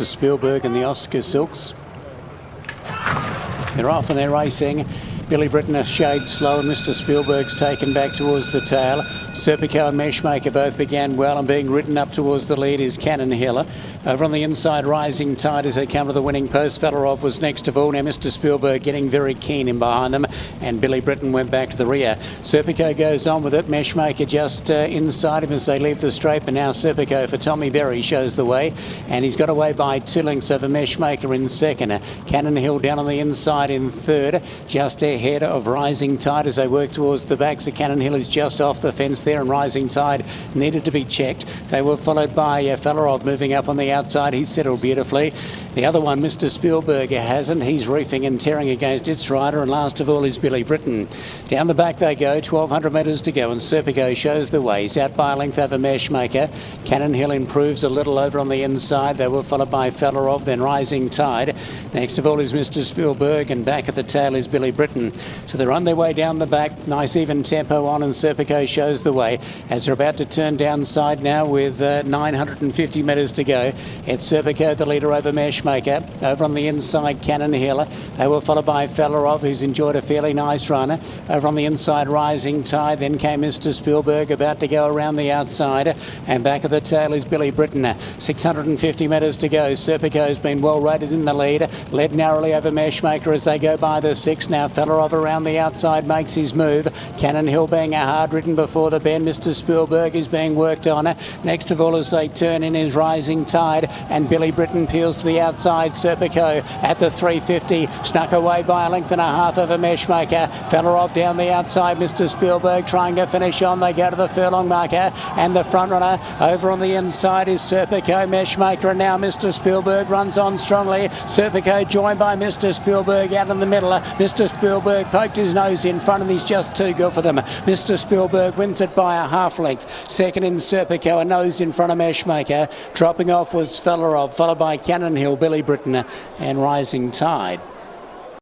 Mr. Spielberg and the Oscar Silks. They're off and they're racing. Billy Britton a shade slow and Mr. Spielberg's taken back towards the tail. Serpico and Meshmaker both began well, and being ridden up towards the lead is Cannon Hill. Over on the inside, Rising Tide as they come to the winning post. Felerov was next of all. Now Mr. Spielberg getting very keen in behind them, and Billy Britton went back to the rear. Serpico goes on with it. Meshmaker just inside him as they leave the straight, but now Serpico for Tommy Berry shows the way, and he's got away by 2 lengths over Meshmaker in second. Cannon Hill down on the inside in third, just ahead of Rising Tide as they work towards the back. So Cannon Hill is just off the fence there, and Rising Tide needed to be checked. They were followed by Felerov moving up on the outside. He settled beautifully. The other one, Mr. Spielberg, hasn't. He's reefing and tearing against its rider, and last of all is Billy Britton. Down the back they go, 1,200 metres to go, and Serpico shows the way. He's out by a length over Meshmaker. Cannon Hill improves a little over on the inside. They were followed by Felerov, then Rising Tide. Next of all is Mr. Spielberg, and back at the tail is Billy Britton. So they're on their way down the back. Nice even tempo on, and Serpico shows the way as they're about to turn downside now with 950 metres to go. It's Serpico, the leader over Meshmaker. Over on the inside, Cannon Hill. They were followed by Felerov, who's enjoyed a fairly nice run. Over on the inside, Rising Tide. Then came Mr. Spielberg, about to go around the outside. And back at the tail is Billy Britton. 650 metres to go. Serpico's been well rated in the lead. Led narrowly over Meshmaker as they go by the 6. Now Felerov around the outside makes his move. Cannon Hill being a hard ridden before the bend. Mr. Spielberg is being worked on. Next of all as they turn in is Rising Tide, and Billy Britton peels to the outside. Serpico at the 350, snuck away by a length and a half over Meshmaker. Felerov down the outside. Mr. Spielberg trying to finish on. They go to the furlong marker, and the front runner over on the inside is Serpico. Meshmaker, and now Mr. Spielberg runs on strongly. Serpico joined by Mr. Spielberg out in the middle. Mr. Spielberg poked his nose in front, and he's just too good for them. Mr. Spielberg wins it by a half length. Second in Serpico, a nose in front of Meshmaker. Dropping off was Felerov, followed by Cannon Hill, Billy Britton and Rising Tide.